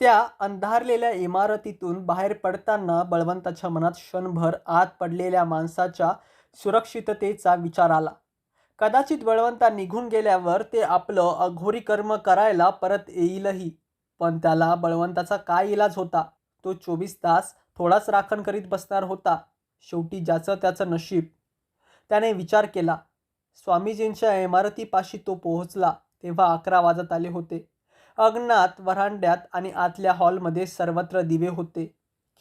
त्या अंधारलेल्या इमारतीतून बाहेर पडताना बळवंताच्या मनात क्षणभर आत पडलेल्या माणसाच्या सुरक्षिततेचा विचार आला. कदाचित बळवंता निघून गेल्यावर ते आपलं अघोरी कर्म करायला परत येईलही. पण त्याला बळवंताचा काय इलाज होता? तो 24 तास थोडाच राखण करीत बसणार होता. शेवटी ज्याचं त्याचं नशीब. त्याने विचार केला. स्वामीजींच्या इमारतीपाशी तो पोहोचला तेव्हा 11 वाजत आले होते. अंगणात, व्हरांड्यात आणि आतल्या हॉलमध्ये सर्वत्र दिवे होते.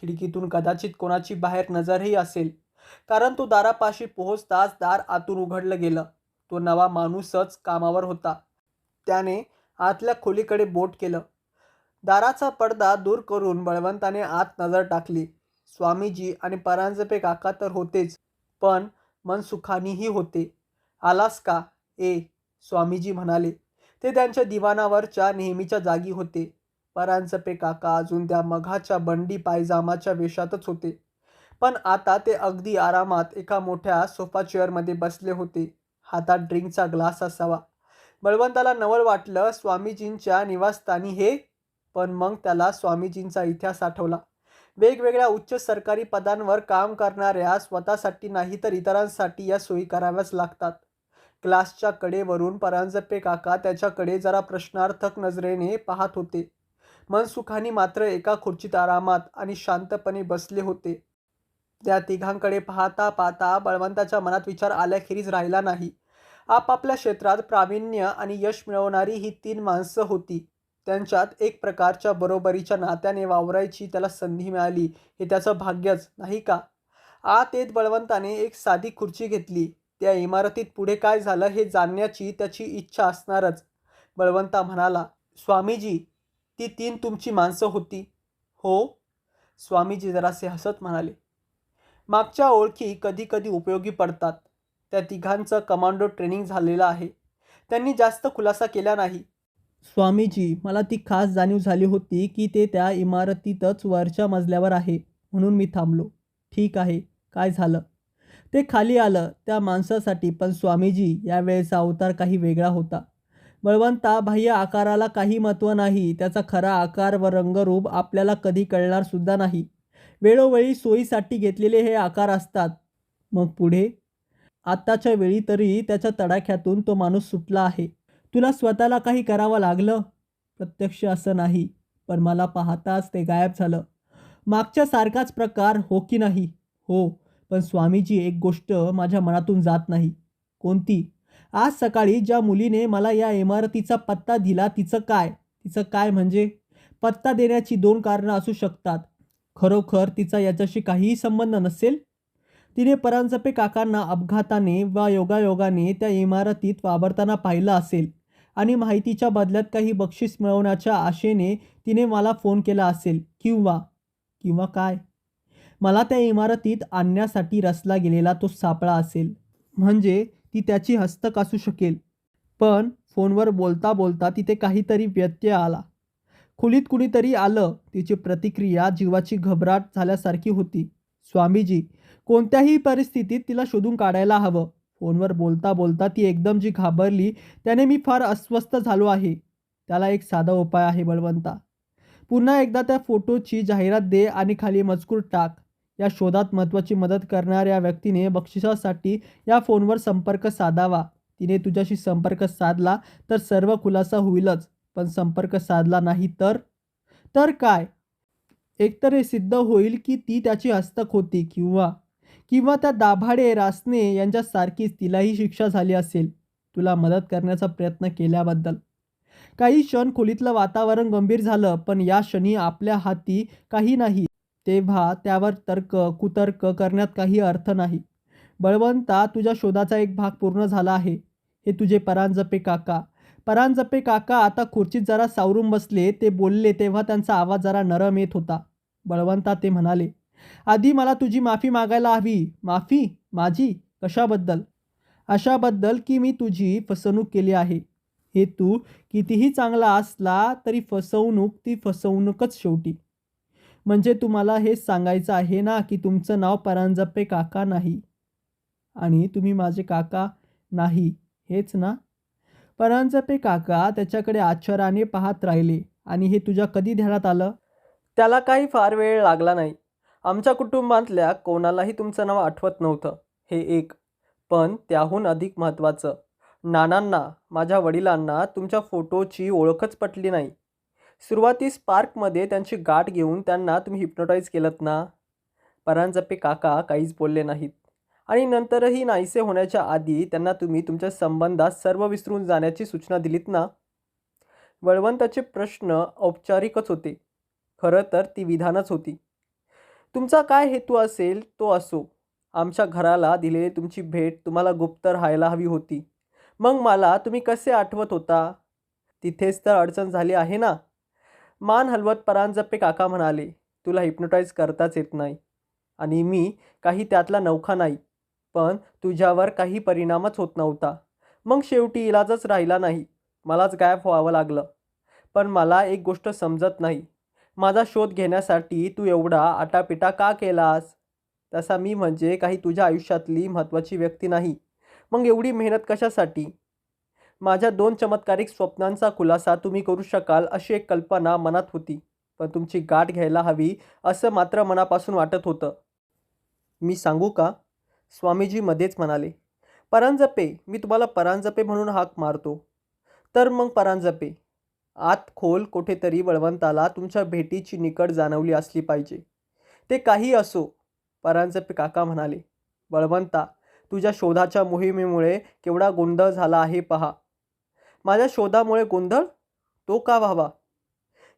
खिडकीतून कदाचित कोणाची बाहेर नजरही असेल, कारण तो दारापाशी पोहोचताच दार आतून उघडलं गेलं. तो नवा माणूसच कामावर होता. त्याने आतल्या खोलीकडे बोट केलं. दाराचा पडदा दूर करून बळवंताने आत नजर टाकली. स्वामीजी आणि परांजपे काका तर होतेच, पण मनसुखानीही होते. "आलास का? ए," स्वामीजी म्हणाले. ते त्यांच्या दिवाणावरच्या नेहमीच्या जागी होते. परांजपे काका अजून त्या मघाच्या बंडी पायजामाच्या वेशातच होते, पण आता ते अगदी आरामात एका मोठ्या सोफा चेअरमध्ये बसले होते. हातात ड्रिंकचा ग्लास असावा. बळवंताला नवल वाटलं, स्वामीजींच्या निवासस्थानी हे? पण मग त्याला स्वामीजींचा इतिहास आठवला. वेगवेगळ्या उच्च सरकारी पदांवर काम करणाऱ्या स्वतःसाठी नाही तर इतरांसाठी या सोयी कराव्याच लागतात. ग्लासच्या कडेवरून परांजपे काका त्याच्याकडे जरा प्रश्नार्थक नजरेने पाहत होते. मनसुखानी मात्र एका खुर्चीत आरामात आणि शांतपणे बसले होते. त्या तिघांकडे पाहता पाहता बळवंताच्या मनात विचार आल्याखेरीज राहिला नाही. आपापल्या क्षेत्रात प्रावीण्य आणि यश मिळवणारी ही 3 माणसं होती. त्यांच्यात एक प्रकारच्या बरोबरीच्या नात्याने वावरायची त्याला संधी मिळाली हे त्याचं भाग्यच, नाही का? आत येत बळवंताने एक साधी खुर्ची घेतली. त्या इमारतीत पुढे काय झालं हे जाणण्याची त्याची इच्छा असणारच. बळवंता म्हणाला, "स्वामीजी, ती 3 तुमची माणसं होती?" "हो." स्वामीजी जरासे हसत म्हणाले, "मागच्या ओळखी कधी कधी उपयोगी पडतात." त्या तिघांचं कमांडो ट्रेनिंग झालेलं आहे. त्यांनी जास्त खुलासा केला नाही. "स्वामीजी, मला ती खास जाणीव झाली होती की ते त्या इमारतीतच वरच्या मजल्यावर आहे, म्हणून मी थांबलो." "ठीक आहे, काय झालं?" "ते खाली आलं त्या माणसासाठी, पण स्वामीजी, यावेळेचा अवतार काही वेगळा होता." "बळवंता, बाह्य आकाराला काही महत्त्व नाही. त्याचा खरा आकार व रंगरूप आपल्याला कधी कळणार सुद्धा नाही. वेळोवेळी सोयीसाठी घेतलेले हे आकार असतात." "मग पुढे?" "आत्ताच्या वेळी तरी त्याच्या तडाख्यातून तो माणूस सुटला आहे." "तुला स्वतःला काही करावं लागलं?" "प्रत्यक्ष असं नाही, पण मला पाहताच ते गायब झालं." "मागच्या सारखाच प्रकार, हो की नाही?" "हो, पण स्वामीजी, एक गोष्ट माझ्या मनातून जात नाही." "कोणती?" "आज सकाळी ज्या मुलीने मला या इमारतीचा पत्ता दिला तिचं काय?" "तिचं काय म्हणजे?" "पत्ता देण्याची 2 कारणं असू शकतात. खरोखर तिचा याच्याशी काहीही संबंध नसेल. तिने परांजपे काकांना अपघाताने वा योगायोगाने त्या इमारतीत वावरताना पाहिलं असेल आणि माहितीच्या बदल्यात काही बक्षीस मिळवण्याच्या आशेने तिने मला फोन केला असेल. किंवा किंवा काय? मला त्या इमारतीत आणण्यासाठी रचला गेलेला तो सापळा असेल. म्हणजे ती त्याची हस्तक असू शकेल." "पण फोनवर बोलता बोलता तिथे काहीतरी व्यत्यय आला." "खोलीत कुणीतरी आलं." तिची प्रतिक्रिया जीवाची घबराट झाल्यासारखी होती. "स्वामीजी, कोणत्याही परिस्थितीत तिला शोधून काढायला हवं." फोनवर बोलता बोलता ती एकदम जी घाबरली त्याने मी फार अस्वस्थ झालो आहे. "त्याला एक साधा उपाय आहे बळवंता. पुन्हा एकदा त्या फोटोची जाहिरात दे आणि खाली मजकूर टाक. या शोधात महत्त्वाची मदत करणाऱ्या व्यक्तीने बक्षिसासाठी या फोनवर संपर्क साधावा. तिने तुझ्याशी संपर्क साधला तर सर्व खुलासा होईलच, पण संपर्क साधला नाही तर?" "तर काय?" "एकतर हे सिद्ध होईल की ती त्याची हस्तक होती, किंवा किंवा त्या दाभाडे रासने यांच्यासारखीच तिलाही शिक्षा झाली असेल तुला मदत करण्याचा प्रयत्न केल्याबद्दल." काही क्षण खोलीतलं वातावरण गंभीर झालं, पण या क्षणी आपल्या हाती काही नाही तेव्हा त्यावर तर्क कुतर्क करण्यात काही अर्थ नाही. "बळवंता, तुझ्या शोधाचा एक भाग पूर्ण झाला आहे. हे तुझे परांजपे काका." परांजपे काका आता खुर्चीत जरा सावरून बसले. ते बोलले तेव्हा त्यांचा आवाज जरा नरम येत होता. "बळवंता," ते म्हणाले, "आधी मला तुझी माफी मागायला हवी." "माफी? माझी? कशाबद्दल?" "अशाबद्दल की मी तुझी फसवणूक केली आहे." "हे तू कितीही चांगला असला तरी फसवणूक ती फसवणूकच शेवटी." "म्हणजे तुम्हाला हेच सांगायचं आहे ना की तुमचं नाव परांजपे काका नाही आणि तुम्ही माझे काका नाही, हेच ना?" परांजपे काका त्याच्याकडे आश्चर्याने पाहत राहिले. आणि हे तुझ्या कधी ध्यानात आलं? त्याला काही फार वेळ लागला नाही. आमच्या कुटुंबातल्या कोणालाही तुमचं नाव आठवत नव्हतं, हे एक. पण त्याहून अधिक महत्त्वाचं, नानांना, माझ्या वडिलांना तुमच्या फोटोची ओळखच पटली नाही. सुरुवातीस पार्कमध्ये त्यांची गाठ घेऊन त्यांना तुम्ही हिप्नोटाईज केलंत ना? परांजपे काका काहीच बोलले नाहीत. आणि नंतरही नाहीसे होण्याच्या आधी त्यांना तुम्ही तुमच्या संबंधात सर्व विसरून जाण्याची सूचना दिलीत ना? बळवंताचे प्रश्न औपचारिकच होते. खरं तर ती विधानच होती. तुमचा काय हेतू असेल तो असो. आमच्या घराला दिलेली तुमची भेट तुम्हाला गुप्त राहायला हवी होती. मग मला तुम्ही कसे आठवत होता? तिथेच तर अडचण झाली आहे ना. मान हलवत परांजपे काका म्हणाले, तुला हिप्नोटाईज करताच येत नाही. आणि मी काही त्यातला नवखा नाही. पण तुझ्यावर काही परिणामच होत नव्हता. मग शेवटी इलाजच राहिला नाही. मलाच गायब व्हावं लागलं. पण मला एक गोष्ट समजत नाही. माझा शोध घेण्यासाठी तू एवढा आटापिटा का केलास? तसा मी म्हणजे काही तुझ्या आयुष्यातली महत्त्वाची व्यक्ती नाही. मग एवढी मेहनत कशासाठी? माझ्या 2 चमत्कारिक स्वप्नांचा खुलासा तुम्ही करू शकाल अशी एक कल्पना मनात होती. पण तुमची गाठ घ्यायला हवी असं मात्र मनापासून वाटत होतं. मी सांगू का? स्वामीजी मध्येच म्हणाले. परांजपे, मी तुम्हाला परांजपे म्हणून हाक मारतो. तर मग परांजपे. आत खोल कुठेतरी बळवंताला तुमच्या भेटीची निकड जाणवली असली पाहिजे. ते काही असो, परांजपे काका म्हणाले. बळवंता, तुझ्या शोधाच्या मोहिमेमुळे केवढा गोंधळ झाला आहे पहा. माझ्या शोधामुळे गोंधळ? तो का व्हावा?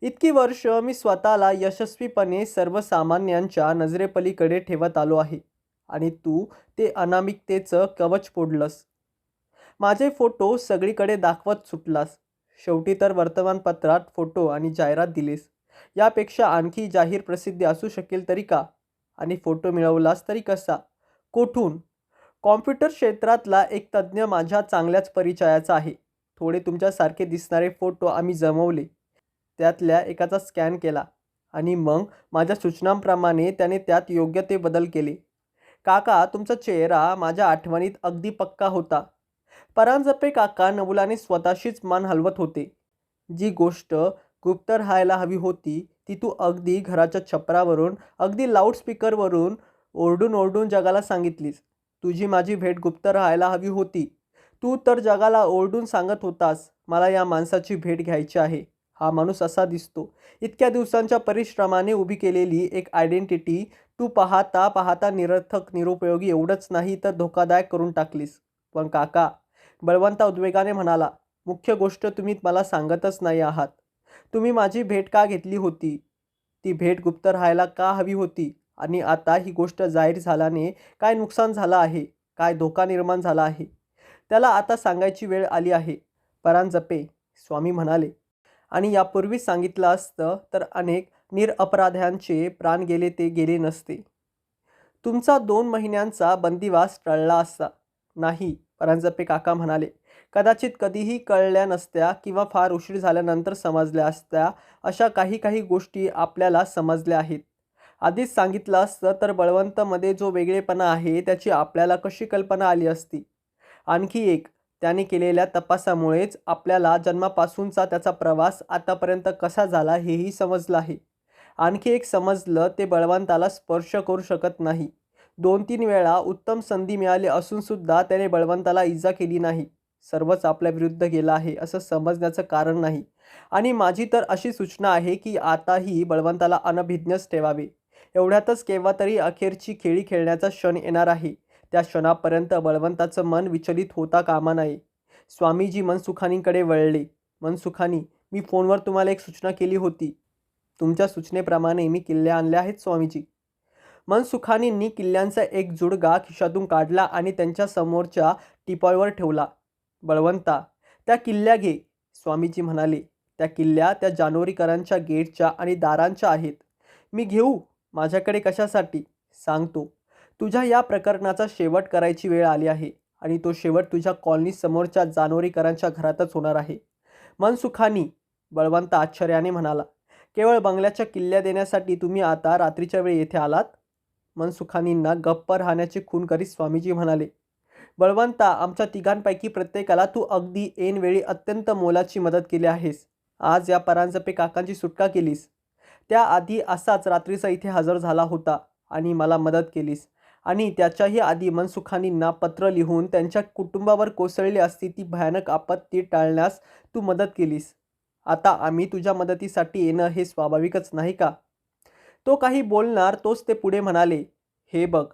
इतकी वर्ष मी स्वतःला यशस्वीपणे सर्वसामान्यांच्या नजरेपलीकडे ठेवत आलो आहे. आणि तू ते अनामिकतेचं कवच फोडलंस. माझे फोटो सगळीकडे दाखवत सुटलास. शेवटी तर वर्तमानपत्रात फोटो आणि जाहिरात दिलीस. यापेक्षा आणखी जाहीर प्रसिद्धी असू शकेल तरी का? आणि फोटो मिळवलास तरी कसा? कोठून? कॉम्प्युटर क्षेत्रातला एक तज्ज्ञ माझ्या चांगल्याच परिचयाचा आहे. थोडे तुमच्यासारखे दिसणारे फोटो आम्ही जमवले. त्यातल्या एकाचा स्कॅन केला. आणि मग माझ्या सूचनांप्रमाणे त्याने त्यात योग्य ते बदल केले. काका, तुमचा चेहरा माझ्या आठवणीत अगदी पक्का होता. परांजपे काका नवलाने स्वतःशीच मान हलवत होते. जी गोष्ट गुप्त राहायला हवी होती ती तू अगदी घराच्या छपरावरून, अगदी लाऊडस्पीकरवरून ओरडून ओरडून जगाला सांगितलीस. तुझी माझी भेट गुप्त राहायला हवी होती. तू तर जगाला ओरडून सांगत होतास, मला या माणसाची भेट घ्यायची आहे. हा माणूस असा दिसतो. इतक्या दिवसांच्या परिश्रमाने उभी केलेली एक आयडेंटिटी तू पाहता पाहता निरर्थक, निरुपयोगी एवढंच नाही तर धोकादायक करून टाकलीस. पण काका, बळवंता उद्वेगाने म्हणाला, मुख्य गोष्ट तुम्ही मला सांगतच नाही आहात. तुम्ही माझी भेट का घेतली होती? ती भेट गुप्त राहायला का हवी होती? आणि आता ही गोष्ट जाहीर झाल्याने काय नुकसान झालं आहे? काय धोका निर्माण झाला आहे? त्याला आता सांगायची वेळ आली आहे. परांजपे, स्वामी म्हणाले. आणि यापूर्वी सांगितलं असतं तर अनेक निरपराध्यांचे प्राण गेले ते गेले नसते. तुमचा 2 महिन्यांचा बंदिवास टळला असता. नाही, परांजपे काका म्हणाले. कदाचित कधीही कळल्या नसत्या किंवा फार उशीर झाल्यानंतर समजल्या असत्या. अशा काही काही गोष्टी आपल्याला समजल्या आहेत. आधीच सांगितलं असतं तर बळवंतमध्ये जो वेगळेपणा आहे त्याची आपल्याला कशी कल्पना आली असती. आणखी एक, त्याने केलेल्या तपासामुळेच आपल्याला जन्मापासूनचा त्याचा प्रवास आतापर्यंत कसा झाला हेही समजलं आहे. आणखी एक समजलं, ते बळवंताला स्पर्श करू शकत नाही. 2-3 वेळा उत्तम संधी मिळाली असूनसुद्धा त्याने बळवंताला इजा केली नाही. सर्वच आपल्या विरुद्ध गेलं आहे असं समजण्याचं कारण नाही. आणि माझी तर अशी सूचना आहे की आताही बळवंताला अनभिज्ञच ठेवावे. एवढ्यातच केव्हा तरी अखेरची खेळी खेळण्याचा क्षण येणार आहे. त्या क्षणापर्यंत बळवंताचं मन विचलित होता कामा नये. स्वामीजी मनसुखानीकडे वळले. मनसुखानी, मी फोनवर तुम्हाला एक सूचना केली होती. तुमच्या सूचनेप्रमाणे मी किल्ल्या आणल्या आहेत स्वामीजी. मनसुखानींनी किल्ल्यांचा एक जुडगा खिशातून काढला आणि त्यांच्या समोरच्या टिपॉयवर ठेवला. बळवंता, त्या किल्ल्या घे, स्वामीजी म्हणाले. त्या किल्ल्या त्या जानोरीकरांच्या गेटच्या आणि दारांच्या आहेत. मी घेऊ? माझ्याकडे कशासाठी? सांगतो. तुझ्या या प्रकरणाचा शेवट करायची वेळ आली आहे. आणि तो शेवट तुझ्या कॉलनी समोरच्या जानोरीकरांच्या घरातच होणार आहे. मनसुखानी, बळवंत आश्चर्याने म्हणाला. केवळ बंगल्याच्या किल्ल्या देण्यासाठी तुम्ही आता रात्रीच्या वेळी येथे आलात? मनसुखानींना गप्प राहण्याची खूण करीत स्वामीजी म्हणाले. बळवंता, आमच्या तिघांपैकी प्रत्येकाला तू अगदी ऐनवेळी अत्यंत मोलाची मदत केली आहेस. आज या परांजपे काकांची सुटका केलीस. त्याआधी असाच रात्रीचा इथे हजर झाला होता आणि मला मदत केलीस. आणि त्याच्याही आधी मनसुखानींना पत्र लिहून त्यांच्या कुटुंबावर कोसळली असती ती भयानक आपत्ती टाळण्यास तू मदत केलीस. आता आम्ही तुझ्या मदतीसाठी येणं हे स्वाभाविकच नाही का? तो काही बोलणार तोच ते पुढे म्हणाले, हे बघ,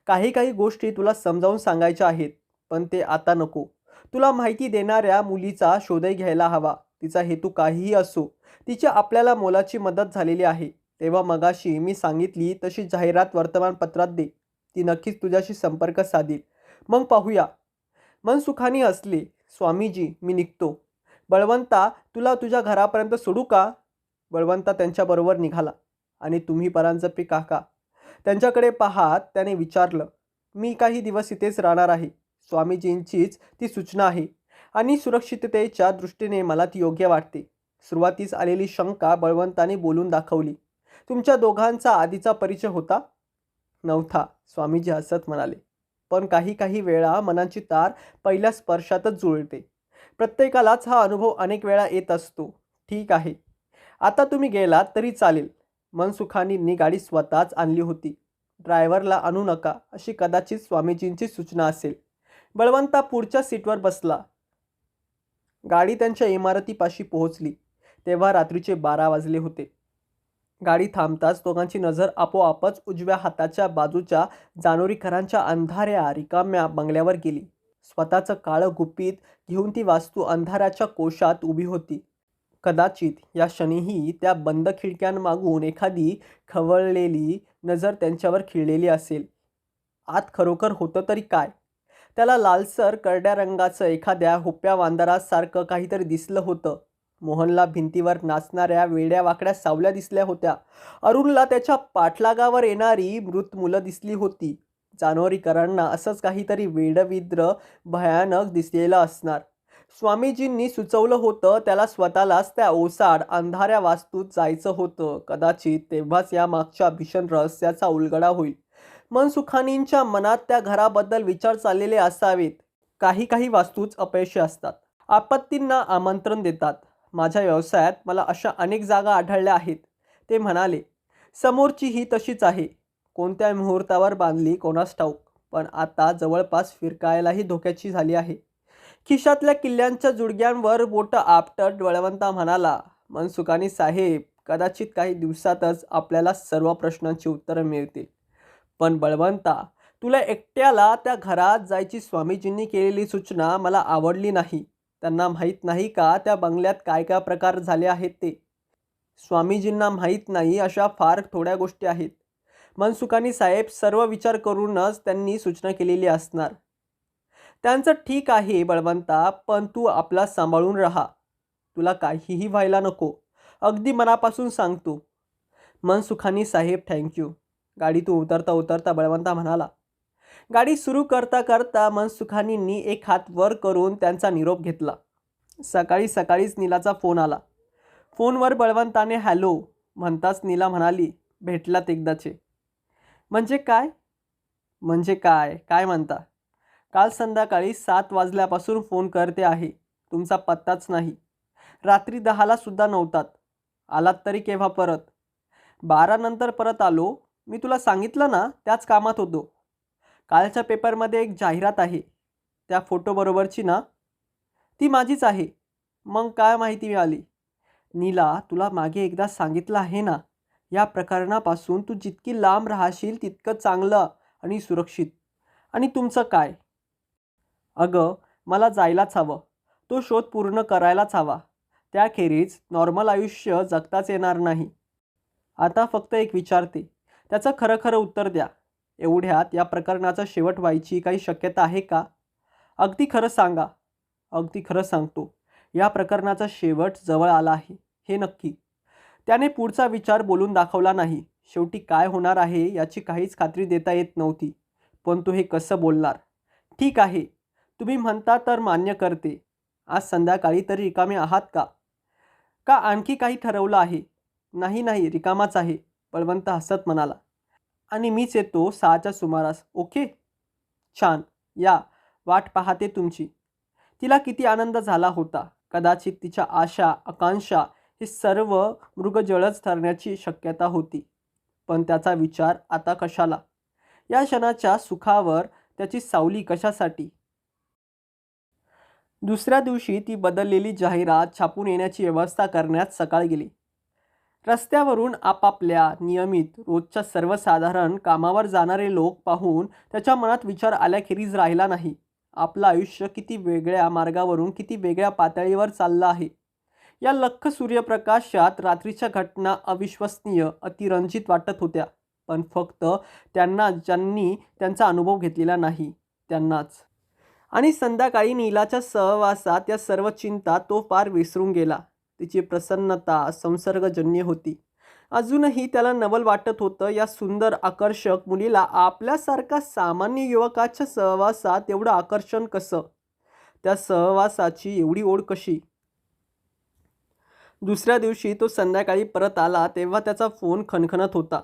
काही काही गोष्टी तुला समजावून सांगायच्या आहेत, पण ते आता नको. तुला माहिती देणाऱ्या मुलीचा शोधही घ्यायला हवा. तिचा हेतू काहीही असो, तिची आपल्याला मोलाची मदत झालेली आहे. तेव्हा मगाशी मी सांगितली तशी जाहिरात वर्तमानपत्रात दे. ती नक्कीच तुझ्याशी संपर्क साधील. मग पाहूया. मनसुखाने हसले. स्वामीजी, मी निघतो. बळवंता, तुला तुझ्या घरापर्यंत सोडू का? बळवंता त्यांच्याबरोबर निघाला. आणि तुम्ही परांजपे काका? त्यांच्याकडे पाहात त्याने विचारलं. मी काही दिवस इथेच राहणार आहे. स्वामीजींचीच ती सूचना आहे आणि सुरक्षिततेच्या दृष्टीने मला ती योग्य वाटते. सुरुवातीस आलेली शंका बळवंताने बोलून दाखवली. तुमच्या दोघांचा आधीचा परिचय होता? नव्हता, स्वामीजी हसत म्हणाले. पण काही काही वेळा मनाची तार पहिल्या स्पर्शातच जुळते. प्रत्येकालाच हा अनुभव अनेक वेळा येत असतो. ठीक आहे, आता तुम्ही गेलात तरी चालेल. मनसुखानींनी गाडी स्वतःच आणली होती. ड्रायव्हरला आणू नका अशी कदाचित स्वामीजींची सूचना असेल. बळवंता पुढच्या सीटवर बसला. गाडी त्यांच्या इमारतीपाशी पोहोचली तेव्हा रात्रीचे 12 वाजले होते. गाडी थांबताच दोघांची नजर आपोआपच उजव्या हाताच्या बाजूच्या जानोरीकरांच्या अंधाऱ्या रिकाम्या बंगल्यावर गेली. स्वतःचं काळं गुपित घेऊन ती वास्तू अंधाराच्या कोशात उभी होती. कदाचित या क्षणीही त्या बंद खिडक्यांमागून एखादी खवळलेली नजर त्यांच्यावर खिळलेली असेल. आत खरोखर होतं तरी काय? त्याला लालसर करड्या रंगाचं एखाद्या हुप्या वांदरासारखं काहीतरी दिसलं होतं. मोहनला भिंतीवर नाचणाऱ्या वेड्या वाकड्या सावल्या दिसल्या होत्या. अरुणला त्याच्या पाठलागावर येणारी मृत मुलं दिसली होती. जानोरीकरांना असंच काहीतरी वेडविद्र भयानक दिसलेलं असणार. स्वामीजींनी सुचवलं होतं त्याला स्वतःलाच त्या ओसाड अंधाऱ्या वास्तूत जायचं होतं. कदाचित तेव्हाच या मागच्या भीषण रहस्याचा उलगडा होईल. मनसुखानींच्या मनात त्या घराबद्दल विचार चाललेले असावेत. काही काही वास्तूच अपयशी असतात, आपत्तींना आमंत्रण देतात. माझ्या व्यवसायात मला अशा अनेक जागा आढळल्या आहेत. ते म्हणाले. समोरची ही तशीच आहे. कोणत्या मुहूर्तावर बांधली कोणास ठाऊक, पण आता जवळपास फिरकायलाही धोक्याची झाली आहे. खिशातल्या किल्ल्यांच्या जुडग्यांवर बोटं आपटत बळवंता म्हणाला. मनसुखानी साहेब, कदाचित काही दिवसातच आपल्याला सर्व प्रश्नांची उत्तरं मिळतील. पण बळवंता, तुला एकट्याला त्या घरात जायची स्वामीजींनी केलेली सूचना मला आवडली नाही. त्यांना माहीत नाही का त्या बंगल्यात काय काय प्रकार झाले आहेत ते? स्वामीजींना माहीत नाही अशा फार थोड्या गोष्टी आहेत. मनसुखानी साहेब, सर्व विचार करूनच त्यांनी सूचना केलेली असणार. त्यांचं ठीक आहे बळवंता, पण तू आपला सांभाळून राहा. तुला काहीही व्हायला नको. अगदी मनापासून सांगतो. मनसुखानी साहेब, थँक्यू. गाडीतून उतरता उतरता बळवंता म्हणाला. गाडी सुरू करता करता मनसुखानींनी एक हात वर करून त्यांचा निरोप घेतला. सकाळी सकाळीच नीलाचा फोन आला. फोनवर बळवंताने हॅलो म्हणताच नीला म्हणाली, भेटलात एकदाचे. म्हणजे काय? म्हणजे काय काय म्हणता? काल संध्याकाळी 7 वाजल्यापासून फोन करते आहे. तुमचा पत्ताच नाही. रात्री 10ला सुद्धा नव्हतात. आलात तरी केव्हा परत? 12 नंतर परत आलो. मी तुला सांगितलं ना, त्याच कामात होतो. कालच्या पेपरमध्ये एक जाहिरात आहे. त्या फोटोबरोबरची ना? ती माझीच आहे. मग काय माहिती मिळाली? नीला, तुला मागे एकदा सांगितलं आहे ना, या प्रकरणापासून तू जितकी लांब राहशील तितकं चांगलं आणि सुरक्षित. आणि तुमचं काय? अगं, मला जायलाच हवं. तो शोध पूर्ण करायलाच हवा. त्याखेरीज नॉर्मल आयुष्य जगताच येणार नाही. आता फक्त एक विचारते, त्याचं खरं खरं उत्तर द्या. एवढ्यात या प्रकरणाचा शेवट व्हायची काही शक्यता आहे का? अगदी खरं सांगा. अगदी खरं सांगतो. या प्रकरणाचा शेवट जवळ आला आहे, हे नक्की. त्याने पुढचा विचार बोलून दाखवला नाही. शेवटी काय होणार आहे याची काहीच खात्री देता येत नव्हती. पण तो हे कसं बोलणार? ठीक आहे, तुम्ही म्हणता तर मान्य करते. आज संध्याकाळी तरी रिकामे आहात का? का आणखी काही ठरवलं आहे? नाही नाही, रिकामाच आहे, बळवंत हसत म्हणाला. आणि मीच येतो 6च्या सुमारास. ओके? छान, या. वाट पाहते तुमची. तिला किती आनंद झाला होता. कदाचित तिच्या आशा आकांक्षा हे सर्व मृगजळच ठरण्याची शक्यता होती. पण त्याचा विचार आता कशाला? या क्षणाच्या सुखावर त्याची सावली कशासाठी? दुसऱ्या दिवशी ती बदललेली जाहिरात छापून येण्याची व्यवस्था करण्यात सकाळ गेली. रस्त्यावरून आपापल्या नियमित रोजच्या सर्वसाधारण कामावर जाणारे लोक पाहून त्याच्या मनात विचार आल्याखेरीज राहिला नाही. आपलं आयुष्य किती वेगळ्या मार्गावरून किती वेगळ्या पातळीवर चाललं आहे. या लख्ख सूर्यप्रकाशात रात्रीच्या घटना अविश्वसनीय, अतिरंजित वाटत होत्या. पण फक्त त्यांना, ज्यांनी त्यांचा अनुभव घेतलेला नाही त्यांनाच. आणि संध्याकाळी नीलाच्या सहवासात या सर्व चिंता तो फार विसरून गेला. तिची प्रसन्नता संसर्गजन्य होती. अजूनही त्याला नवल वाटत होतं, या सुंदर आकर्षक मुलीला आपल्यासारखा सामान्य युवकाच्या सहवासात एवढं आकर्षण कसं? त्या सहवासाची एवढी ओढ कशी? दुसऱ्या दिवशी तो संध्याकाळी परत आला तेव्हा त्याचा फोन खणखणत होता.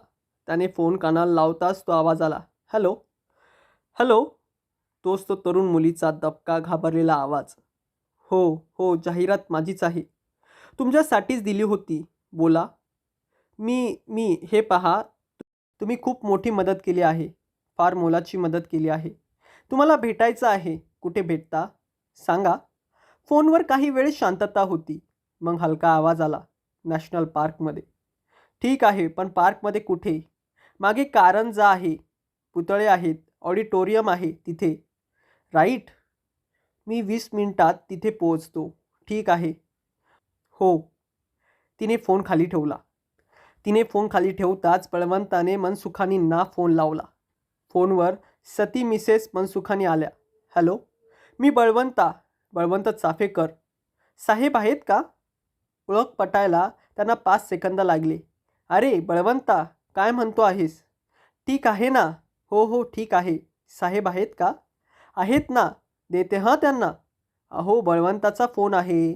त्याने फोन कानाला लावताच तो आवाज आला. Hello hello. तोच तो तरुण मुलीचा दबका घाबरलेला आवाज. हो हो, जाहिरात माझीच आहे. तुमच्यासाठीच दिली होती. बोला. मी हे पहा, तुम्ही खूप मोठी मदत केली आहे. फार मोलाची मदत केली आहे. तुम्हाला भेटायचं आहे. कुठे भेटता सांगा. फोनवर काही वेळ शांतता होती. मग हलका आवाज आला. नॅशनल पार्कमध्ये. ठीक आहे, पण पार्कमध्ये कुठे? मागे कारंजा आहे, पुतळे आहेत, ऑडिटोरियम आहे तिथे. राईट. मी 20 मिनिटात तिथे पोहोचतो. ठीक आहे. हो. तिने फोन खाली ठेवला. तिने फोन खाली ठेवताच बळवंताने मनसुखानींना फोन लावला. फोनवर सती मिसेस मनसुखानी आल्या. हॅलो, मी बळवंत चाफेकर. साहेब आहेत का? ओळख पटायला त्यांना 5 सेकंद लागले. अरे बळवंता, काय म्हणतो आहेस? ठीक आहे ना? हो हो ठीक आहे. साहेब आहेत का? आहेत ना. देते हां त्यांना. अहो, बळवंताचा फोन आहे.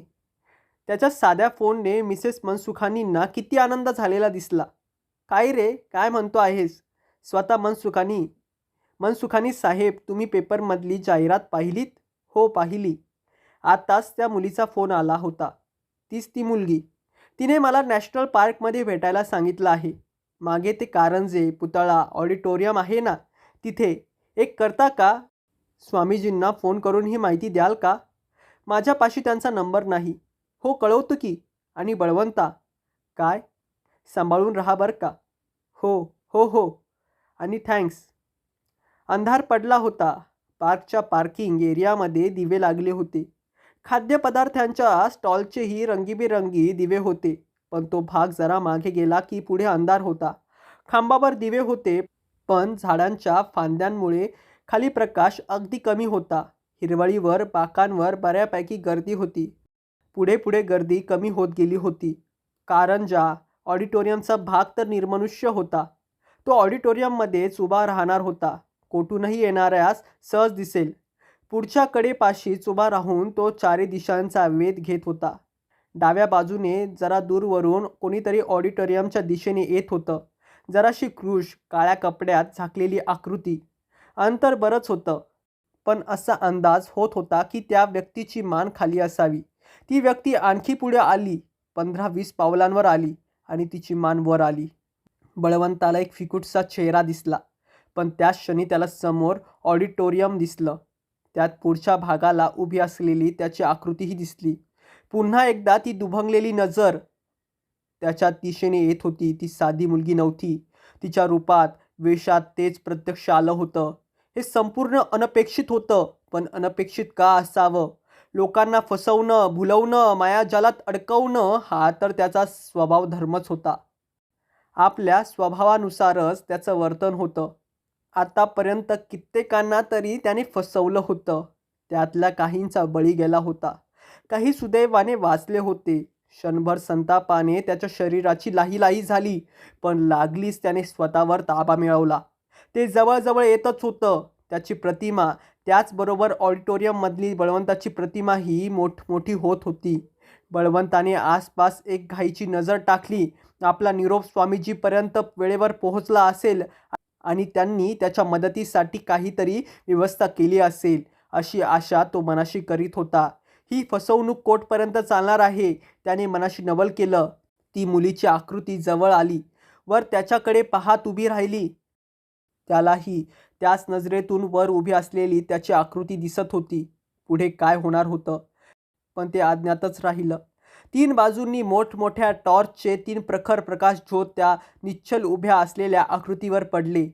त्याच्या साध्या फोनने मिसेस मनसुखानींना किती आनंद झालेला दिसला. काय रे, काय म्हणतो आहेस? स्वतः मनसुखानी साहेब, तुम्ही पेपरमधली जाहिरात पाहिलीत? हो पाहिली. आताच त्या मुलीचा फोन आला होता. तीच ती मुलगी. तिने मला नॅशनल पार्कमध्ये भेटायला सांगितलं आहे. मागे ते कारंजे, पुतळा, ऑडिटोरियम आहे ना, तिथे. एक करता का? स्वामीजींना फोन करून ही माहिती द्याल का? माझ्यापाशी त्यांचा नंबर नाही. हो कळवतो की. आणि बळवंता. काय? सांभाळून राहा बरं का. हो हो हो. आणि थँक्स. अंधार पडला होता. पार्कच्या पार्किंग एरियामध्ये दिवे लागले होते. खाद्यपदार्थांच्या स्टॉलचेही रंगीबेरंगी दिवे होते. पण तो भाग जरा मागे गेला की पुढे अंधार होता. खांबावर दिवे होते, पण झाडांच्या फांद्यांमुळे खाली प्रकाश अगदी कमी होता. हिरवळीवर, बाकांवर बऱ्यापैकी गर्दी होती. पुढे पुढे गर्दी कमी होत गेली होती. कारंजा ऑडिटोरियमचा भाग तर निर्मनुष्य होता. तो ऑडिटोरियममध्येच उभा राहणार होता. कोठूनही येणाऱ्यास सहज दिसेल. पुढच्या कडेपाशीच उभा राहून तो चारी दिशांचा वेध घेत होता. डाव्या बाजूने जरा दूरवरून कोणीतरी ऑडिटोरियमच्या दिशेने येत होतं. जराशी कृश, काळ्या कपड्यात झाकलेली आकृती. अंतर बरंच होतं, पण असा अंदाज होत होता की त्या व्यक्तीची मान खाली असावी. ती व्यक्ती आणखी पुढे आली. 15-20 पावलांवर आली आणि तिची मान वर आली. बळवंताला एक फिकूटसा चेहरा दिसला. पण त्याच क्षणी त्याला समोर ऑडिटोरियम दिसलं. त्यात पुढच्या भागाला उभी असलेली त्याची आकृतीही दिसली. पुन्हा एकदा ती दुभंगलेली नजर त्याच्या दिशेने येत होती. ती साधी मुलगी नव्हती. तिच्या रूपात, वेशात तेच प्रत्यक्ष आलं होतं. हे संपूर्ण अनपेक्षित होतं. पण अनपेक्षित का असावं? लोकांना फसवणं, भुलवणं, मायाजालात अडकवणं हा तर त्याचा स्वभाव धर्मच होता. आपल्या स्वभावानुसारच त्याचं वर्तन होतं. आतापर्यंत कित्येकांना तरी त्याने फसवलं होतं. त्यातल्या काहींचा बळी गेला होता. काही सुदैवाने वाचले होते. क्षणभर संतापाने त्याच्या शरीराची लाहीलाही झाली, पण लागलीच त्याने स्वतःवर ताबा मिळवला. ते जवळजवळ येतच होतं. त्याची प्रतिमा, त्याचबरोबर ऑडिटोरियममधली बळवंताची प्रतिमाही मोठमोठी होत होती. बळवंताने आसपास एक घाईची नजर टाकली. आपला निरोप स्वामीजीपर्यंत वेळेवर पोहोचला असेल आणि त्यांनी त्याच्या मदतीसाठी काहीतरी व्यवस्था केली असेल, अशी आशा तो मनाशी करीत होता. ही फसवणूक कोर्टपर्यंत चालणार आहे, त्याने मनाशी नवल केलं. ती मुलीची आकृती जवळ आली, वर त्याच्याकडे पाहत उभी राहिली. त्यालाही त्याच नजरेतून वर उभी असलेली त्याची आकृती दिसत होती. पुढे काय होणार होतं, पण ते अज्ञातच राहिलं. तीन बाजूंनी मोठमोठ्या टॉर्चचे 3 प्रखर प्रकाश झोत त्या निश्चल उभ्या असलेल्या आकृतीवर पडले.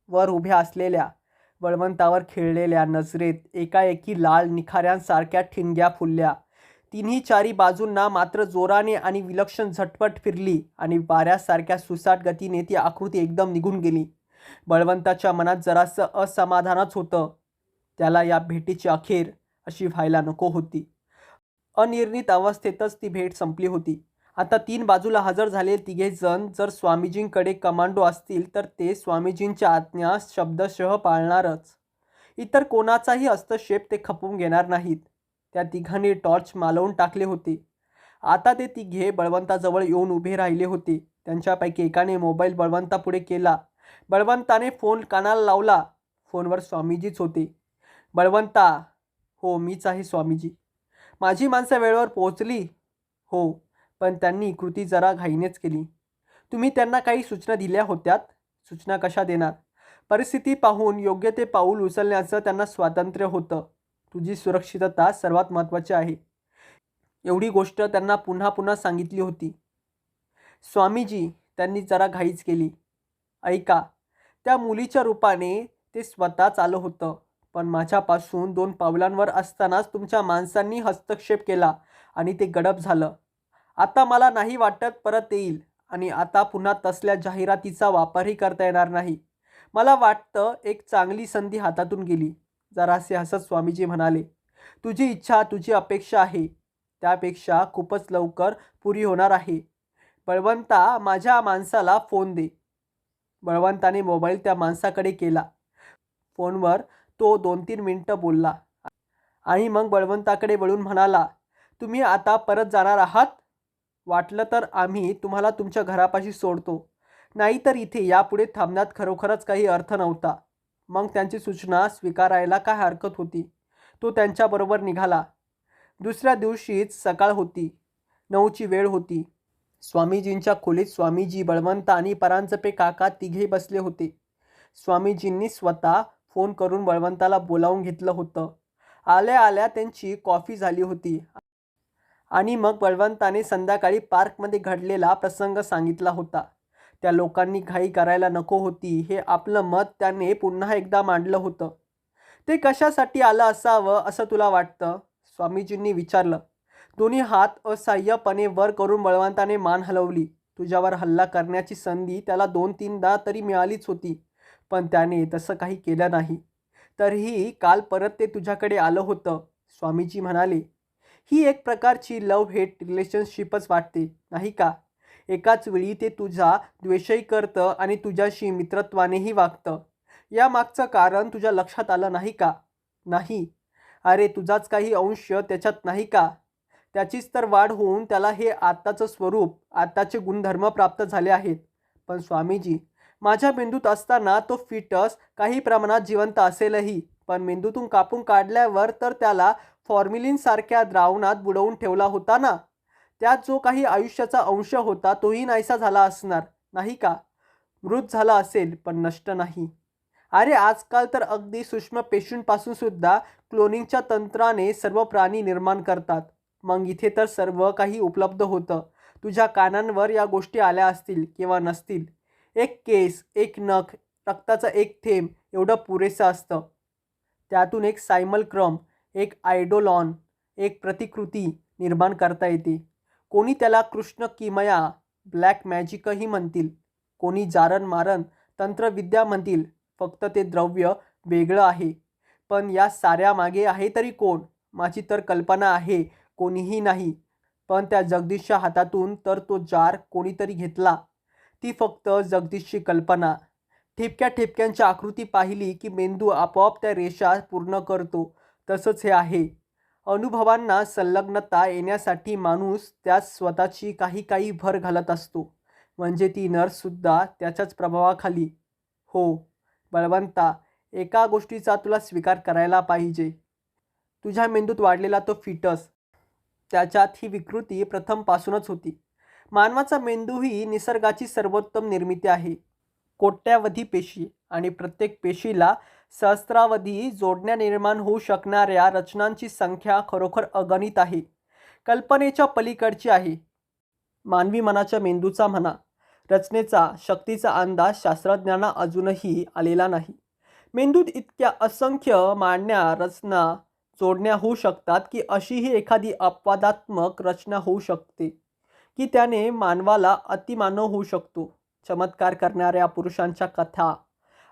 वर उभ्या असलेल्या बळवंतावर खेळलेल्या नजरेत एकाएकी लाल निखाऱ्यांसारख्या ठिणग्या फुलल्या. तिन्ही चारी बाजूंना मात्र जोराने आणि विलक्षण झटपट फिरली आणि वाऱ्यासारख्या सुसाट गतीने ती आकृती एकदम निघून गेली. बळवंताच्या मनात जरासं असमाधानच होतं. त्याला या भेटीची अखेर अशी व्हायला नको होती. अनिर्णित अवस्थेतच ती भेट संपली होती. आता 3 बाजूला हजर झालेले तिघेजण जर स्वामीजींकडे कमांडो असतील तर ते स्वामीजींच्या आज्ञा शब्दशः पाळणारच. इतर कोणाचाही हस्तक्षेप ते खपवून घेणार नाहीत. त्या तिघांनी टॉर्च मालवून टाकले होते. आता ते तिघे बळवंताजवळ येऊन उभे राहिले होते. त्यांच्यापैकी एकाने मोबाईल बळवंतापुढे केला. बळवंताने फोन कानाला लावला. फोनवर स्वामीजीच होते. बळवंता, हो मीच आहे स्वामीजी. माझी माणसं वेळेवर पोहोचली? हो, पण त्यांनी कृती जरा घाईनेच केली. तुम्ही त्यांना काही सूचना दिल्या होत्यात? सूचना कशा देणार? परिस्थिती पाहून योग्य ते पाऊल उचलण्याचं त्यांना स्वातंत्र्य होतं. तुझी सुरक्षितता सर्वात महत्त्वाची आहे, एवढी गोष्ट त्यांना पुन्हा पुन्हा सांगितली होती. स्वामीजी, त्यांनी जरा घाईच केली. ऐका, त्या मुलीच्या रूपाने ते स्वतःच आलं होतं, पण माझ्यापासून 2 पावलांवर असतानाच तुमच्या माणसांनी हस्तक्षेप केला आणि ते गडप झालं. आता मला नाही वाटत परत येईल आणि आता पुन्हा तसल्या जाहिरातीचा वापरही करता येणार नाही. मला वाटतं एक चांगली संधी हातातून गेली. जरासे हसत स्वामीजी म्हणाले, तुझी इच्छा, तुझी अपेक्षा आहे, त्यापेक्षा खूपच लवकर पुरी होणार आहे. बळवंता, माझ्या माणसाला फोन दे. बळवंताने मोबाईल त्या माणसाकडे केला. फोनवर तो 2-3 मिनिटं बोलला आणि मग बळवंताकडे वळून म्हणाला, तुम्ही आता परत जाणार आहात? वाटलं तर आम्ही तुम्हाला तुमच्या घरापाशी सोडतो, नाहीतर इथे यापुढे थांबण्यात खरोखरच काही अर्थ नव्हता. मग त्यांची सूचना स्वीकारायला काय हरकत होती. तो त्यांच्याबरोबर निघाला. दुसऱ्या दिवशीच सकाळ होती. 9ची वेळ होती. स्वामीजींच्या खोलीत स्वामीजी, बळवंत आणि परांजपे काका तिघे बसले होते. स्वामीजींनी स्वतः फोन करून बळवंताला बोलावून घेतलं होतं. आल्या आल्या त्यांची कॉफी झाली होती आणि मग बळवंताने संध्याकाळी पार्कमध्ये घडलेला प्रसंग सांगितला होता. त्या लोकांनी घाई करायला नको होती हे आपलं मत त्याने पुन्हा एकदा मांडलं होतं. ते कशासाठी आलं असावं असं तुला वाटतं? स्वामीजींनी विचारलं. दोन्ही हात असहाय्यपणे वर करून बळवंताने मान हलवली. तुझ्यावर हल्ला करण्याची संधी त्याला 2-3दा तरी मिळालीच होती, पण त्याने तसं काही केलं नाही. तरीही काल परत ते तुझ्याकडे आलं होतं. स्वामीजी म्हणाले, ही एक प्रकारची लव्ह हेट रिलेशनशिपच वाटते, नाही का? एकाच वेळी ते तुझा द्वेषही करतं आणि तुझ्याशी मित्रत्वानेही वागतं. यामागचं कारण तुझ्या लक्षात आलं नाही का? नाही? अरे, तुझाच काही अंश त्याच्यात नाही का? त्याचीच तर वाढ होऊन त्याला हे आत्ताचं स्वरूप, आत्ताचे गुणधर्म प्राप्त झाले आहेत. पण स्वामीजी, माझ्या मेंदूत असताना तो फिटस काही प्रमाणात जिवंत असेलही, पण मेंदूतून कापून काढल्यावर तर त्याला फॉर्म्युलिनसारख्या द्रावणात बुडवून ठेवला होता ना. त्यात जो काही आयुष्याचा अंश होता तोही नाहीसा झाला असणार, नाही का? मृत झाला असेल, पण नष्ट नाही. अरे, आजकाल तर अगदी सूक्ष्म पेशींपासून सुद्धा क्लोनिंगच्या तंत्राने सर्व प्राणी निर्माण करतात. मग इथे तर सर्व काही उपलब्ध होतं. तुझ्या कानांवर या गोष्टी आल्या असतील किंवा नसतील. एक केस, एक नख, रक्ताचा एक थेंब एवढं पुरेसं असतं. त्यातून एक सायमलक्रम, एक आयडोलॉन, एक प्रतिकृती निर्माण करता येते. कोणी त्याला कृष्ण किमया, ब्लॅक मॅजिकही म्हणतील, कोणी जारण मारण तंत्रविद्या म्हणतील. फक्त ते द्रव्य वेगळं आहे. पण या साऱ्या मागे आहे तरी कोण? माझी तर कल्पना आहे, कोणीही नाही. पण त्या जगदीशच्या हातातून तर तो जार कोणीतरी घेतला. ती फक्त जगदीशची कल्पना. ठिपक्या ठिपक्यांची आकृती पाहिली की मेंदू आपोआप त्या रेषा पूर्ण करतो. तसंच हे आहे. अनुभवांना संलग्नता येण्यासाठी माणूस त्यात स्वतःची काही काही भर घालत असतो. म्हणजे ती नर्ससुद्धा त्याच्याच प्रभावाखाली. हो बळवंता, एका गोष्टीचा तुला स्वीकार करायला पाहिजे. तुझ्या मेंदूत वाढलेला तो फिटस, त्याच्यात ही विकृती प्रथमपासूनच होती. मानवाचा मेंदू ही निसर्गाची सर्वोत्तम निर्मिती आहे. कोट्यावधी पेशी आणि प्रत्येक पेशीला सहस्रावधी जोडण्या निर्माण होऊ शकणाऱ्या रचनांची संख्या खरोखर अगणित आहे, कल्पनेच्या पलीकडची आहे. मानवी मनाच्या मेंदूचा म्हणा रचनेचा शक्तीचा अंदाज शास्त्रज्ञांना अजूनही आलेला नाही. मेंदूत इतक्या असंख्य मांडण्या रचना जोडण्या होऊ शकतात की अशीही एखादी अपवादात्मक रचना होऊ शकते की त्याने मानवाला अतिमानव होऊ शकतो. चमत्कार करणाऱ्या पुरुषांच्या कथा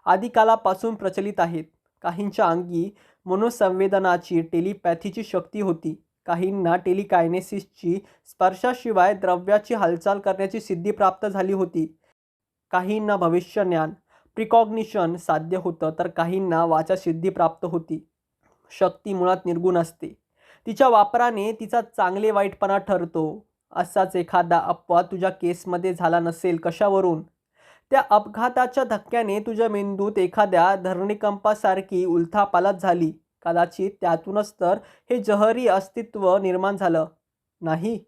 आदिकालापासून प्रचलित आहेत. काहींच्या अंगी मनोसंवेदनाची टेलिपॅथीची शक्ती होती, काहींना टेलिकायनेसिसची स्पर्शाशिवाय द्रव्याची हालचाल करण्याची सिद्धी प्राप्त झाली होती, काहींना भविष्यज्ञान प्रिकॉग्निशन साध्य होतं, तर काहींना वाचासिद्धी प्राप्त होती. शक्ती मुळात निर्गुण असते, तिच्या वापराने तिचा चांगले वाईटपणा ठरतो. असाच एखादा अपवाद तुझ्या केसमध्ये झाला नसेल कशावरून? त्या अपघाताच्या धक्क्याने तुझ्या मेंदूत एखाद्या धरणीकंपासारखी उलथापालथ झाली. कदाचित त्यातूनच तर हे जहरी अस्तित्व निर्माण झालं. नाही,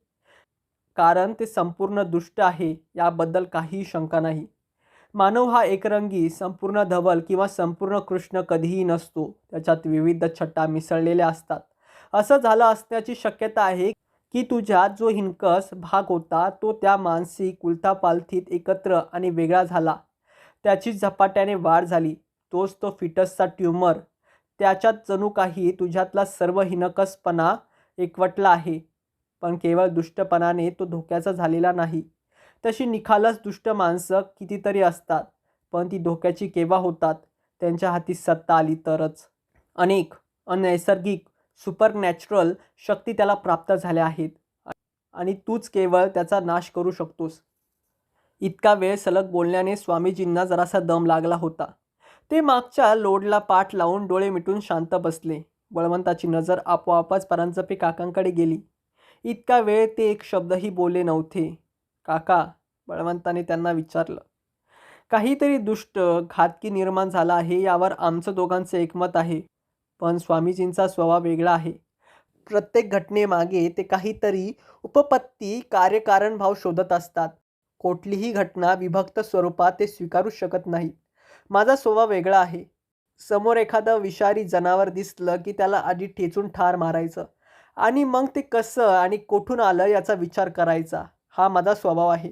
कारण ते संपूर्ण दुष्ट आहे याबद्दल काहीही शंका नाही. मानव हा एकरंगी संपूर्ण धवल किंवा संपूर्ण कृष्ण कधीही नसतो. त्याच्यात विविध छटा मिसळलेल्या असतात. असं झालं असण्याची शक्यता आहे की तुझ्यात जो हिणकस भाग होता तो त्या मानसिक उलथापालथीत एकत्र आणि वेगळा झाला. त्याची झपाट्याने वाढ झाली. तोच तो फिटसचा ट्यूमर. त्याच्यात जणू काही तुझ्यातला सर्व हिणकसपणा एकवटला आहे. पण केवळ दुष्टपणाने तो धोक्याचा झालेला नाही. तशी निखालस दुष्ट माणसं कितीतरी असतात, पण ती धोक्याची केव्हा होतात? त्यांच्या हाती सत्ता आली तरच. अनेक अनैसर्गिक सुपरनॅचरल शक्ती त्याला प्राप्त झाल्या आहेत आणि तूच केवळ त्याचा नाश करू शकतोस. इतका वेळ सलग बोलण्याने स्वामीजींना जरासा दम लागला होता. ते मागच्या लोडला पाठ लावून डोळे मिटून शांत बसले. बळवंताची नजर आपोआपच परांजपे काकांकडे गेली. इतका वेळ ते एक शब्दही बोलले नव्हते. काका, बळवंताने त्यांना विचारलं. काहीतरी दुष्ट घातकी निर्माण झाला आहे यावर आमचं दोघांचं एकमत आहे, पण स्वामीजींचा स्वभाव वेगळा आहे. प्रत्येक घटनेमागे ते काहीतरी उपपत्ती कार्यकारण भाव शोधत असतात. कुठलीही घटना विभक्त स्वरूपात ते स्वीकारू शकत नाहीत. माझा स्वभाव वेगळा आहे. समोर एखादं विषारी जनावर दिसलं की त्याला आधी ठेचून ठार मारायचं आणि मग ते कसं आणि कोठून आलं याचा विचार करायचा. हा माझा स्वभाव आहे.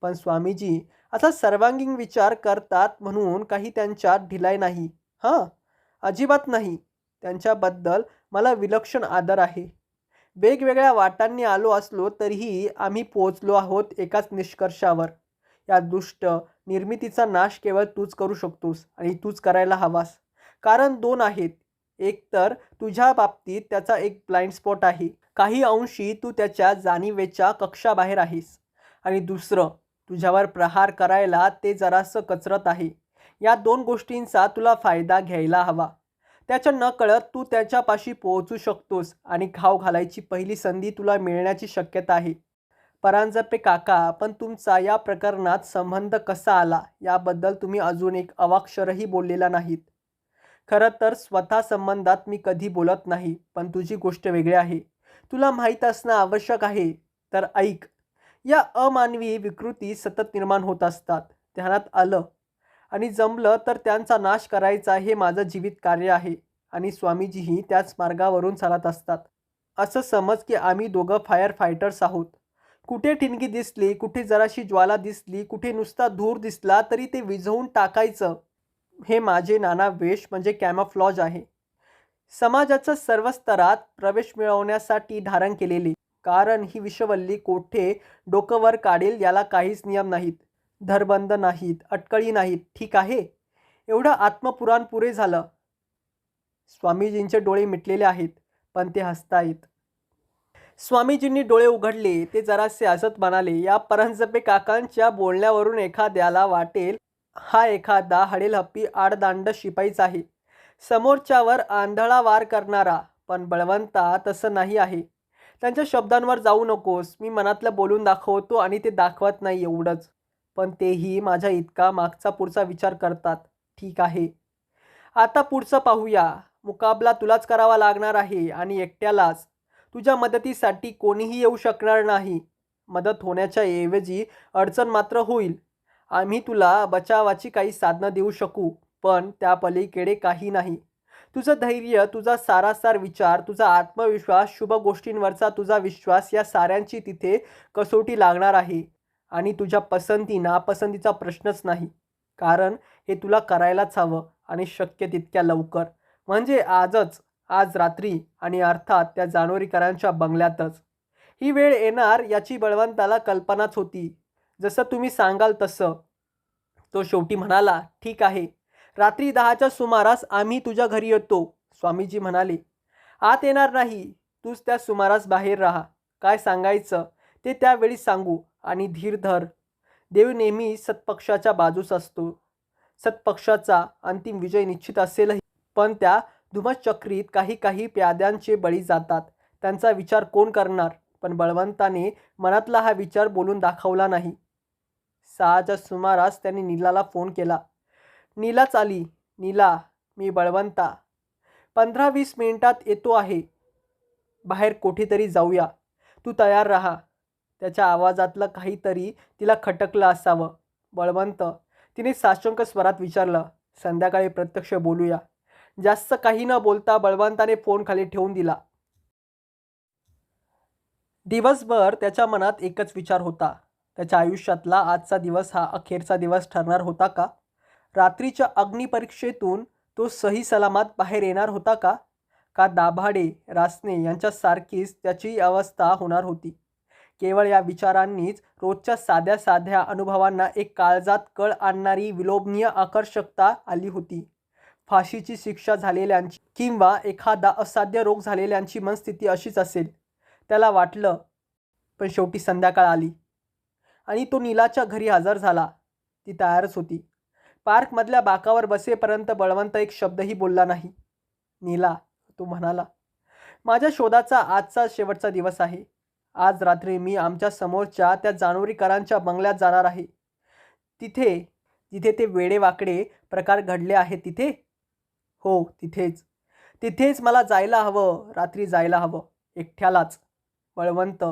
पण स्वामीजी असा सर्वांगीण विचार करतात म्हणून काही त्यांच्यात ढिलाई नाही. हां, अजिबात नाही. त्यांच्याबद्दल मला विलक्षण आदर आहे. वेगवेगळ्या वाटांनी आलो असलो तरीही आम्ही पोचलो आहोत एकाच निष्कर्षावर. या दुष्ट निर्मितीचा नाश केवळ तूच करू शकतोस आणि तूच करायला हवास. कारण दोन आहेत. एक तर तुझ्या बाबतीत त्याचा एक ब्लाइंड स्पॉट आहे. काही अंशी तू त्याच्या जाणीवेच्या कक्षाबाहेर आहेस. आणि दुसरं, तुझ्यावर प्रहार करायला ते जरासं कचरत आहे. या दोन गोष्टींचा तुला फायदा घ्यायला हवा. त्याच्या नकळत तू त्याच्यापाशी पोहोचू शकतोस आणि घाव घालायची पहिली संधी तुला मिळण्याची शक्यता आहे. परांजपे काका, पण तुमचा या प्रकरणात संबंध कसा आला याबद्दल तुम्ही अजून एक अवाक्षरही बोललेला नाहीत. खरं तर स्वतः संबंधात मी कधी बोलत नाही, पण तुझी गोष्ट वेगळी आहे. तुला माहीत असणं आवश्यक आहे. तर ऐक. या अमानवी विकृती सतत निर्माण होत असतात. ध्यानात आलं आणि जमलं तर त्यांचा नाश करायचा हे माझं जीवित कार्य आहे आणि स्वामीजीही त्याच मार्गावरून चालत असतात. असं समज की आम्ही दोघं फायर फायटर्स आहोत. कुठे ठिणगी दिसली, कुठे जराशी ज्वाला दिसली, कुठे नुसता धूर दिसला तरी ते विझवून टाकायचं. हे माझे नाना वेश म्हणजे कॅमोफ्लॉज आहे. समाजाच्या सर्व स्तरात प्रवेश मिळवण्यासाठी धारण केलेले. कारण ही विषवल्ली कोठे डोकं वर काढेल याला काहीच नियम नाहीत, धरबंद नाहीत, अटकळी नाहीत. ठीक आहे, एवढं आत्मपुराण पुरे झालं. स्वामीजींचे डोळे मिटलेले आहेत, पण ते हसतायत. स्वामीजींनी डोळे उघडले. ते जरासे हसत म्हणाले, या परांजपे काकांच्या बोलण्यावरून एखाद्याला वाटेल हा एखादा हडेलहप्पी आडदांड शिपाईच आहे, समोरच्यावर आंधळा वार करणारा. पण बळवंता तसं नाही आहे. त्यांच्या शब्दांवर जाऊ नकोस. मी मनातलं बोलून दाखवतो आणि ते दाखवत नाही एवढंच. पण तेही माझ्या इतका मागचा पुढचा विचार करतात. ठीक आहे, आता पुढचं पाहूया. मुकाबला तुलाच करावा लागणार आहे आणि एकट्यालाच. तुझ्या मदतीसाठी कोणीही येऊ शकणार नाही. मदत होण्याच्या ऐवजी अडचण मात्र होईल. आम्ही तुला बचावाची काही साधनं देऊ शकू, पण त्या पलीकडे काही नाही. तुझं धैर्य, तुझा सारासार विचार, तुझा आत्मविश्वास, शुभ गोष्टींवरचा तुझा विश्वास या साऱ्यांची तिथे कसोटी लागणार आहे. आणि तुझ्या पसंती नापसंतीचा प्रश्नच नाही. कारण हे तुला करायलाच हवं आणि शक्य तितक्या लवकर. म्हणजे आजच, आज रात्री आणि अर्थात त्या जानोरीकरांच्या बंगल्यातच. ही वेळ येणार याची बळवंताला कल्पनाच होती. जसं तुम्ही सांगाल तसं. तो शेवटी म्हणाला, ठीक आहे. रात्री 10च्या सुमारास आम्ही तुझ्या घरी येतो. स्वामीजी म्हणाले, आत येणार नाही. तूच त्या सुमारास बाहेर राहा. काय सांगायचं ते त्यावेळी सांगू आणि धीर धर. देव नेहमी सत्पक्षाच्या बाजूस असतो. सत्पक्षाचा अंतिम विजय निश्चित असेलही, पण त्या धुमश्चक्रीत काही काही प्याद्यांचे बळी जातात. त्यांचा विचार कोण करणार? पण बळवंताने मनातला हा विचार बोलून दाखवला नाही. 6च्या सुमारास त्यांनी नीलाला फोन केला. नीलाच आली. नीला, मी बळवंता. 15-20 मिनिटात येतो आहे. बाहेर कुठेतरी जाऊया. तू तयार राहा. त्याच्या आवाजातलं काहीतरी तिला खटकलं असावं. बळवंत, तिने साशंक स्वरात विचारलं. संध्याकाळी प्रत्यक्ष बोलूया. जास्त काही न बोलता बळवंताने फोन खाली ठेवून दिला. दिवसभर त्याच्या मनात एकच विचार होता. त्याच्या आयुष्यातला आजचा दिवस हा अखेरचा दिवस ठरणार होता का? रात्रीच्या अग्निपरीक्षेतून तो सही सलामत बाहेर येणार होता का? का दाभाडे, रासने यांच्यासारखीच त्याची अवस्था होणार होती? केवळ या विचारांनीच रोजच्या साध्या साध्या अनुभवांना एक काळजात कळ आणणारी विलोभनीय आकर्षकता आली होती. फाशीची शिक्षा झालेल्यांची किंवा एखादा असाध्य रोग झालेल्यांची मनस्थिती अशीच असेल, त्याला वाटलं. पण शेवटी संध्याकाळ आली आणि तो नीलाच्या घरी हजर झाला. ती तयारच होती. पार्कमधल्या बाकावर बसेपर्यंत बळवंत एक शब्दही बोलला नाही. नीला, तो म्हणाला, माझ्या शोधाचा आजचा शेवटचा दिवस आहे. आज रात्री मी आमच्या समोरच्या त्या जानोरीकरांच्या बंगल्यात जाणार आहे. तिथे जिथे ते वेडेवाकडे प्रकार घडले आहेत तिथे? हो, तिथेच. तिथेच मला जायला हवं. रात्री जायला हवं. एकट्यालाच. बळवंत,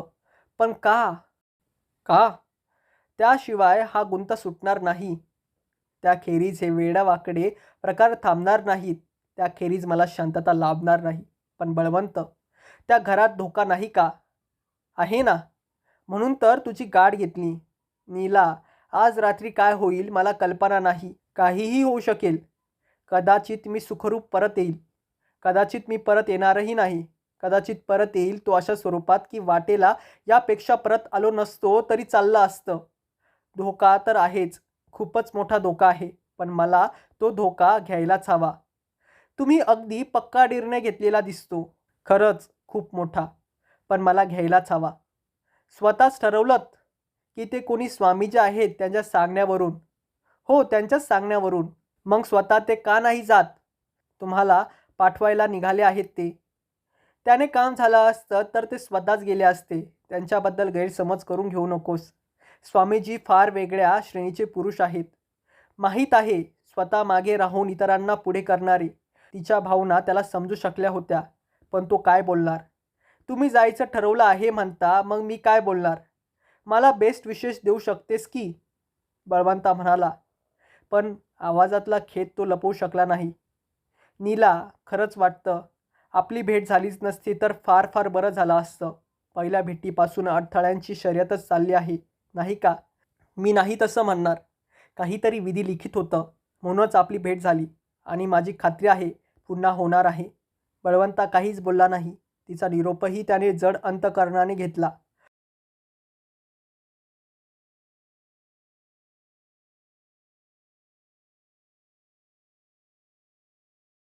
पण का? का? त्याशिवाय हा गुंता सुटणार नाही. त्याखेरीज हे वेडावाकडे प्रकार थांबणार नाहीत. त्याखेरीज मला शांतता लाभणार नाही. पण बळवंत, त्या घरात धोका नाही का? आहे ना. म्हणून तर तुझी गाठ घेतली. नीला, आज रात्री काय होईल मला कल्पना नाही. काहीही होऊ शकेल. कदाचित मी सुखरूप परत येईल. कदाचित मी परत येणारही नाही. कदाचित परत येईल तो अशा स्वरूपात की वाटेला यापेक्षा परत आलो नसतो तरी चाललं असतं. धोका तर आहेच. खूपच मोठा धोका आहे. पण मला तो धोका घ्यायलाच हवा. तुम्ही अगदी पक्का निर्णय घेतलेला दिसतो. खरंच खूप मोठा. पण मला घ्यायलाच हवा. स्वतःच ठरवलंत की ते कोणी स्वामीजी आहेत त्यांच्या सांगण्यावरून? हो, त्यांच्याच सांगण्यावरून. मग स्वतः ते का नाही जात? तुम्हाला पाठवायला निघाले आहेत ते. त्याने काम झालं असतं तर ते स्वतःच गेले असते. त्यांच्याबद्दल गैरसमज करून घेऊ नकोस. स्वामीजी फार वेगळ्या श्रेणीचे पुरुष आहेत. माहीत आहे, स्वतः मागे राहून इतरांना पुढे करणारे. तिच्या भावना त्याला समजू शकल्या होत्या. पण तो काय बोलणार? तुम्ही जायचं ठरवलं आहे म्हणता, मग मी काय बोलणार? मला बेस्ट विशेष देऊ शकतेस की? बळवंता म्हणाला. पण आवाजातला खेद तो लपवू शकला नाही. नीला, खरंच वाटतं आपली भेट झालीच नसती तर फार फार बरं झालं असतं. पहिल्या भेटीपासून अडथळ्यांची शर्यतच चालली आहे, नाही का? मी नाही तसं म्हणणार. काहीतरी विधी लिखित होतं म्हणूनच आपली भेट झाली आणि माझी खात्री आहे पुन्हा होणार आहे. बळवंता काहीच बोलला नाही. तिचा निरोपही त्याने जड अंतकरणाने घेतला.